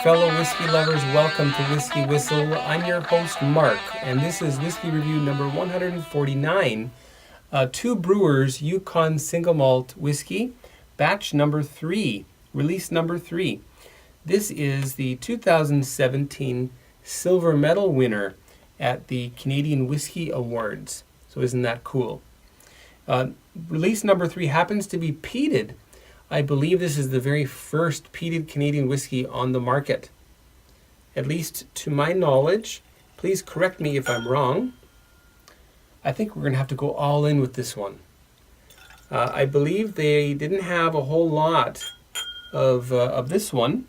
fellow whiskey lovers, welcome to Whiskey Whistle. I'm your host Mark, and this is whiskey review number 149. Two Brewers Yukon single malt whiskey, batch number 3, release number 3. This is the 2017 silver medal winner at the Canadian Whiskey Awards. So isn't that cool? Release number 3 happens to be peated. I believe this is the very first peated Canadian whiskey on the market. At least to my knowledge. Please correct me if I'm wrong. I think we're going to have to go all in with this one. I believe they didn't have a whole lot of this one.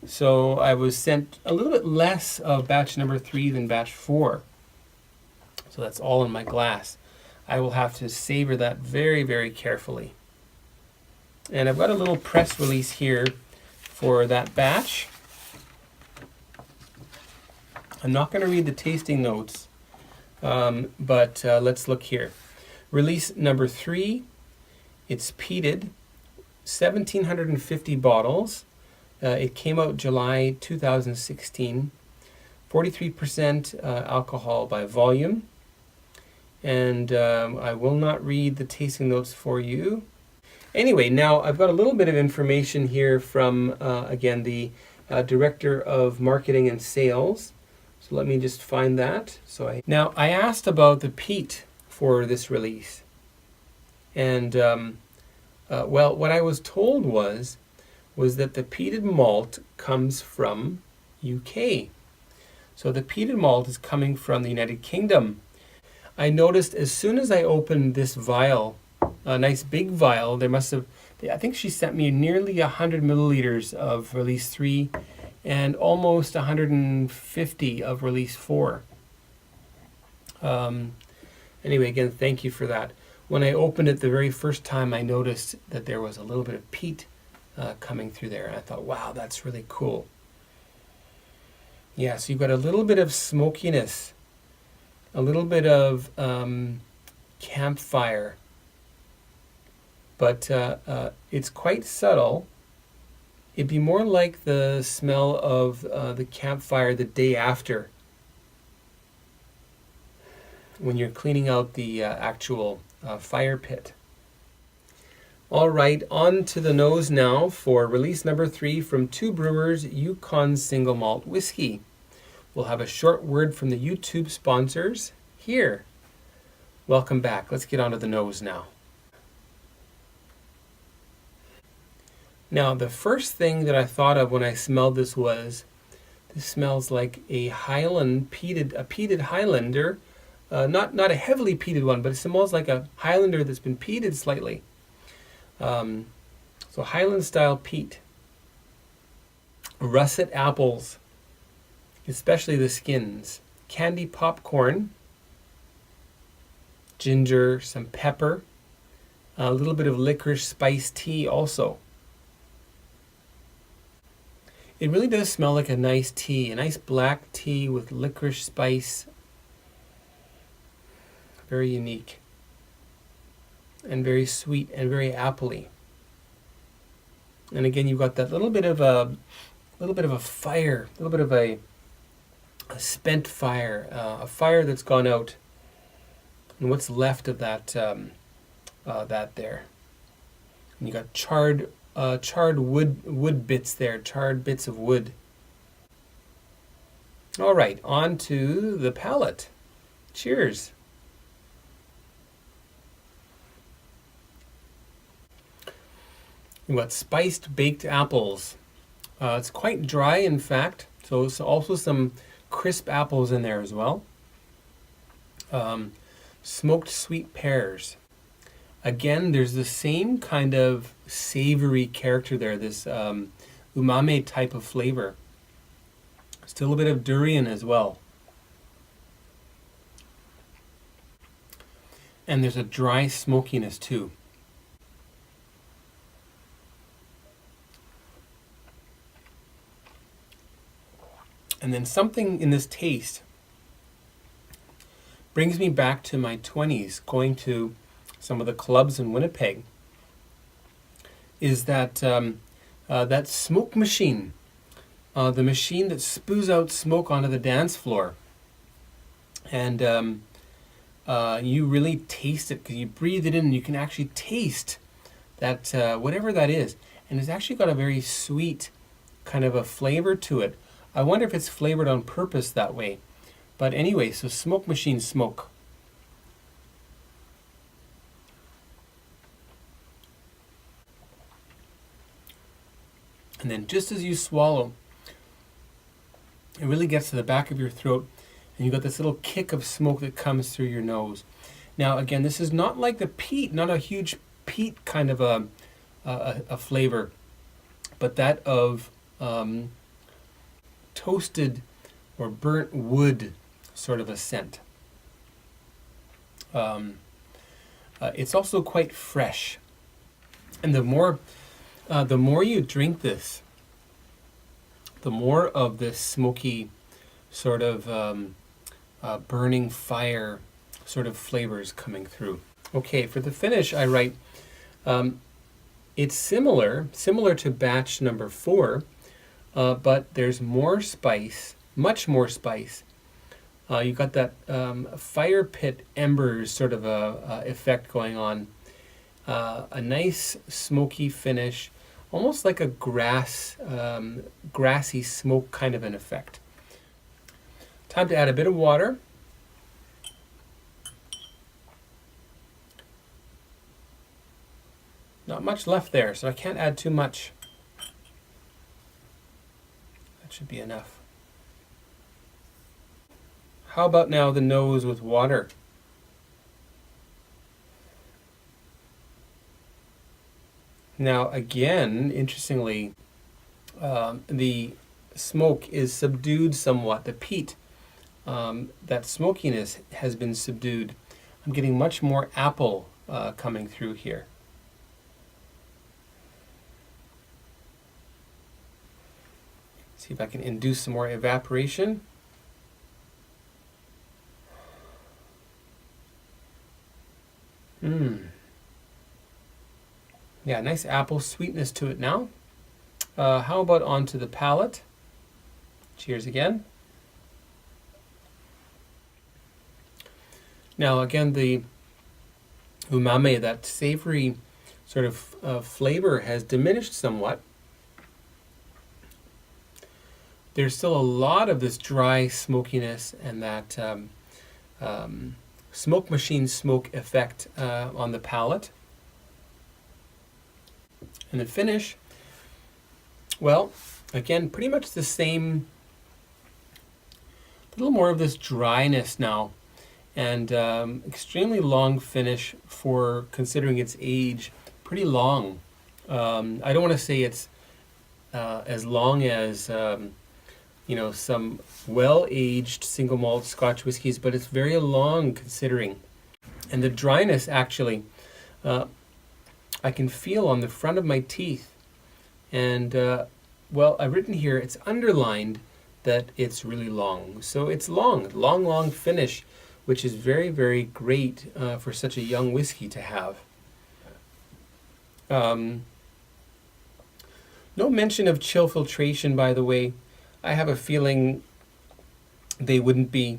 So I was sent a little bit less of batch number 3 than batch 4. So that's all in my glass. I will have to savor that very, very carefully. And I've got a little press release here for that batch. I'm not going to read the tasting notes, but let's look here. Release number 3, it's peated, 1,750 bottles. It came out July 2016, 43% alcohol by volume. And I will not read the tasting notes for you. Anyway, now I've got a little bit of information here from, again, the Director of Marketing and Sales. So let me just find that. Now, I asked about the peat for this release. And, well, what I was told was that the peated malt comes from UK. So the peated malt is coming from the United Kingdom. I noticed as soon as I opened this vial, a nice big vial, I think she sent me nearly 100 milliliters of release 3 and almost 150 of release 4. Anyway, again, thank you for that. When I opened it the very first time, I noticed that there was a little bit of peat coming through there. And I thought, wow, that's really cool. Yeah, so you've got a little bit of smokiness, a little bit of campfire. But it's quite subtle. It'd be more like the smell of the campfire the day after, when you're cleaning out the actual fire pit. All right, on to the nose now for release number 3 from Two Brewers Yukon single malt whiskey. We'll have a short word from the YouTube sponsors here. Welcome back. Let's get on to the nose now. Now, the first thing that I thought of when I smelled this was, this smells like a peated Highlander. Not a heavily peated one, but it smells like a Highlander that's been peated slightly. So Highland style peat. Russet apples, especially the skins. Candy popcorn. Ginger, some pepper. A little bit of licorice spiced tea also. It really does smell like a nice tea, a nice black tea with licorice spice. Very unique. And very sweet and very appley. And again, you've got that little bit of a fire, a little bit of a spent fire, a fire that's gone out. And what's left of that there. And you got charred wood bits there, charred bits of wood. All right, on to the palate. Cheers. You've got spiced baked apples. It's quite dry, in fact, so it's also some crisp apples in there as well. Smoked sweet pears. Again, there's the same kind of savory character there, this umami type of flavor. Still a bit of durian as well. And there's a dry smokiness too. And then something in this taste brings me back to my 20s, going to some of the clubs in Winnipeg, is that that smoke machine the machine that spews out smoke onto the dance floor. And you really taste it because you breathe it in and you can actually taste that, whatever that is. And it's actually got a very sweet kind of a flavor to it. I wonder if it's flavored on purpose that way. But anyway, so smoke machine smoke. And then just as you swallow, it really gets to the back of your throat, and you got this little kick of smoke that comes through your nose. Now, again, this is not like the peat, not a huge peat kind of a flavor, but that of toasted or burnt wood sort of a scent. It's also quite fresh, and the more you drink this, the more of this smoky sort of burning fire sort of flavors coming through. Okay, for the finish, I write, it's similar to batch number 4, but there's more spice, much more spice. You got that fire pit embers sort of a effect going on. A nice smoky finish, almost like a grassy smoke kind of an effect. Time to add a bit of water. Not much left there, so I can't add too much. That should be enough. How about now the nose with water? Now again, interestingly, the smoke is subdued somewhat. The peat, that smokiness has been subdued. I'm getting much more apple coming through here. See if I can induce some more evaporation. Yeah, nice apple sweetness to it now. How about onto the palate? Cheers again. Now again, the umami, that savory sort of flavor has diminished somewhat. There's still a lot of this dry smokiness and that smoke machine smoke effect on the palate. And the finish, well, again, pretty much the same, a little more of this dryness now, and extremely long finish for considering its age, pretty long. I don't want to say it's as long as you know, some well-aged single malt Scotch whiskies, but it's very long considering. And the dryness actually, I can feel on the front of my teeth. And well, I've written here, it's underlined that it's really long. So it's long finish, which is very, very great for such a young whiskey to have. No mention of chill filtration, by the way. I have a feeling they wouldn't be.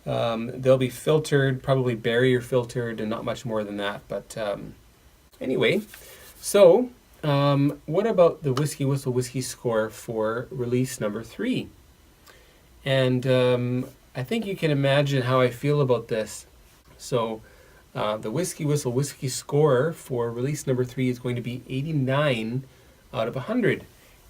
They'll be filtered, probably barrier filtered, and not much more than that. But anyway, so what about the WhiskyWhistle whiskey score for release number 3? And I think you can imagine how I feel about this. So the WhiskyWhistle whiskey score for release number 3 is going to be 89 out of 100.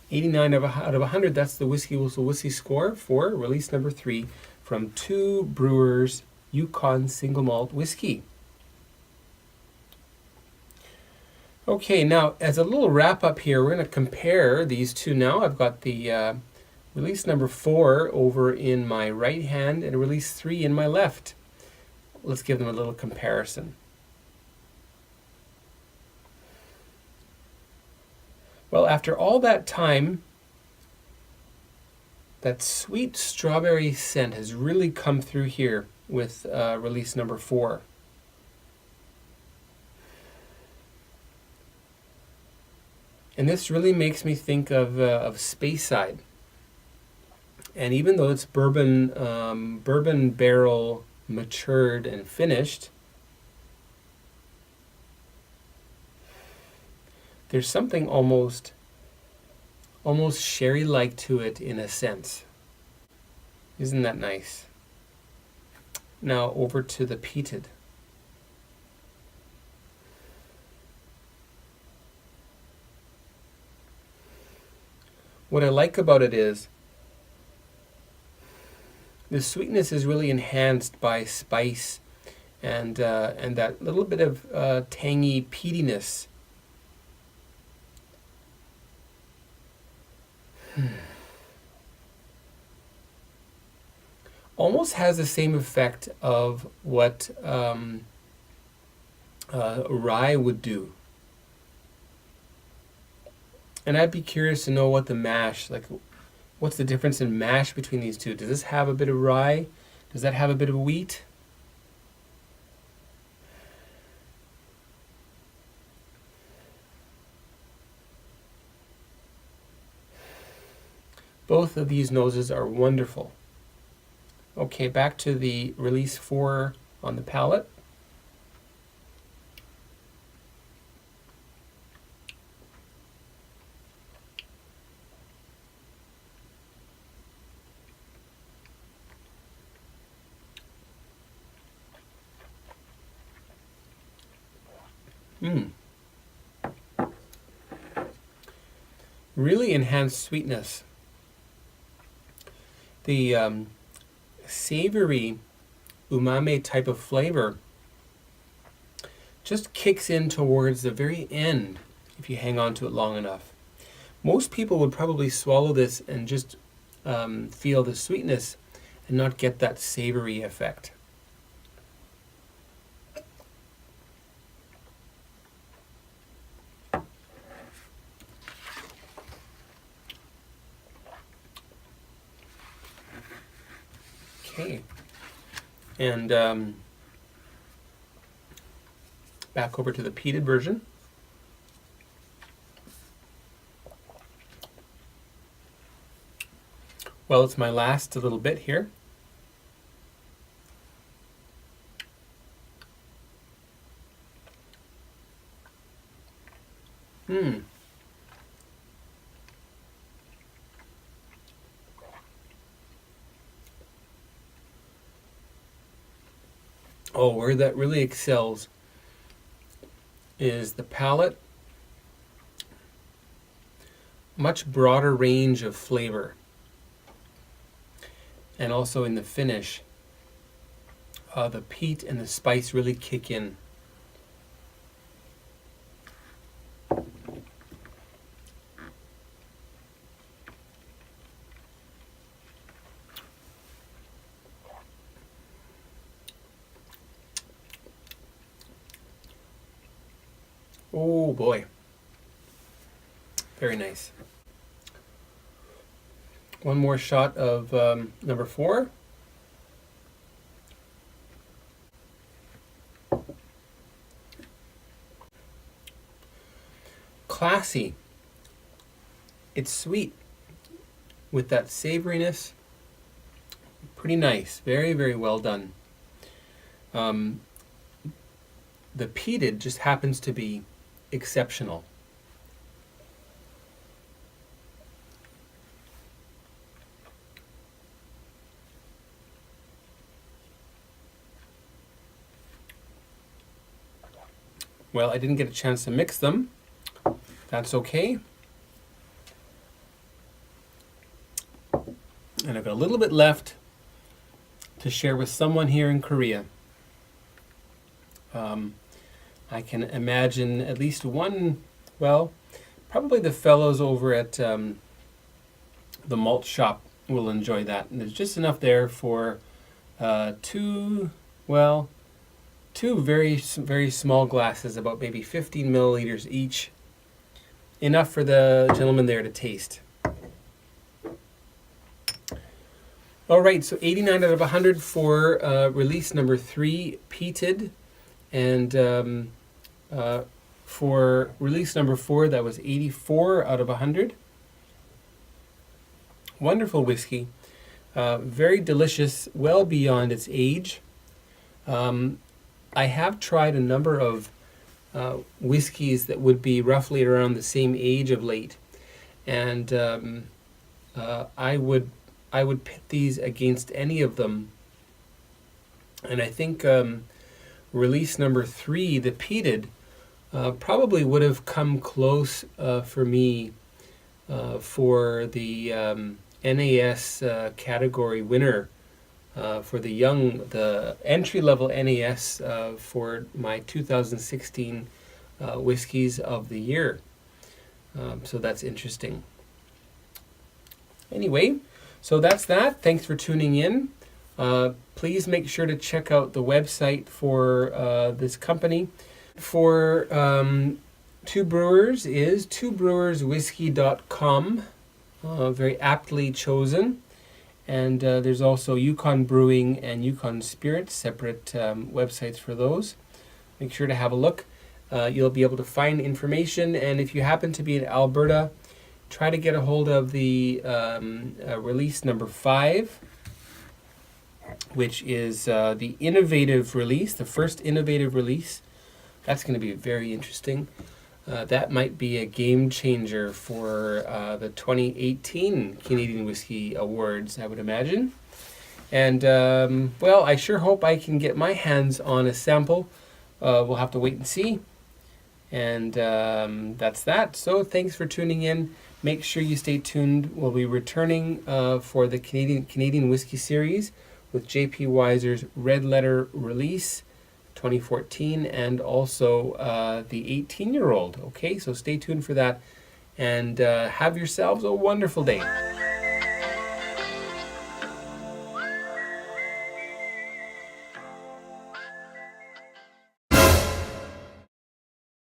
89 out of 100, that's the WhiskyWhistle whiskey score for release number 3 from 2 Brewers Yukon single malt whiskey. Okay, now as a little wrap up here, we're going to compare these two now. I've got the release number 4 over in my right hand and release 3 in my left. Let's give them a little comparison. Well, after all that time, that sweet strawberry scent has really come through here with release number 4. And this really makes me think of Speyside. And even though it's bourbon barrel matured and finished, there's something almost sherry-like to it in a sense. Isn't that nice? Now over to the peated. What I like about it is the sweetness is really enhanced by spice and that little bit of tangy peatiness. Almost has the same effect of what rye would do. And I'd be curious to know what the mash, like what's the difference in mash between these two? Does this have a bit of rye? Does that have a bit of wheat? Both of these noses are wonderful. Okay, back to the release 4 on the palate. Really enhanced sweetness. The savory umami type of flavor just kicks in towards the very end if you hang on to it long enough. Most people would probably swallow this and just feel the sweetness and not get that savory effect. Okay, and back over to the peated version. Well, it's my last little bit here. Oh, where that really excels is the palate. Much broader range of flavor. And also in the finish, the peat and the spice really kick in. Oh boy, very nice. One more shot of number 4. Classy. It's sweet with that savoriness. Pretty nice. Very, very well done. The peated just happens to be exceptional. Well, I didn't get a chance to mix them. That's okay. And I've got a little bit left to share with someone here in Korea. I can imagine at least one, well, probably the fellows over at the malt shop will enjoy that. And there's just enough there for two very small glasses, about maybe 15 milliliters each. Enough for the gentleman there to taste. All right, so 89 out of 100 for release number 3, Peated. And for release number 4, that was 84 out of 100. Wonderful whiskey. Very delicious, well beyond its age. I have tried a number of whiskeys that would be roughly around the same age of late, and I would pit these against any of them. And I think release number 3, the Peated, probably would have come close for me for the NAS category winner for the entry-level NAS for my 2016 Whiskeys of the Year. So that's interesting. Anyway, so that's that. Thanks for tuning in. Please make sure to check out the website for this company. For Two Brewers is twobrewerswhiskey.com, very aptly chosen. And there's also Yukon Brewing and Yukon Spirits, separate websites for those. Make sure to have a look. You'll be able to find information, and if you happen to be in Alberta, try to get a hold of the release number 5, which is the innovative release, the first innovative release. That's going to be very interesting. That might be a game changer for the 2018 Canadian Whiskey Awards, I would imagine. And, well, I sure hope I can get my hands on a sample. We'll have to wait and see. And that's that. So thanks for tuning in. Make sure you stay tuned. We'll be returning for the Canadian Whiskey Series with J.P. Weiser's Red Letter release 2014, and also the 18-year-old. Okay, so stay tuned for that, and have yourselves a wonderful day.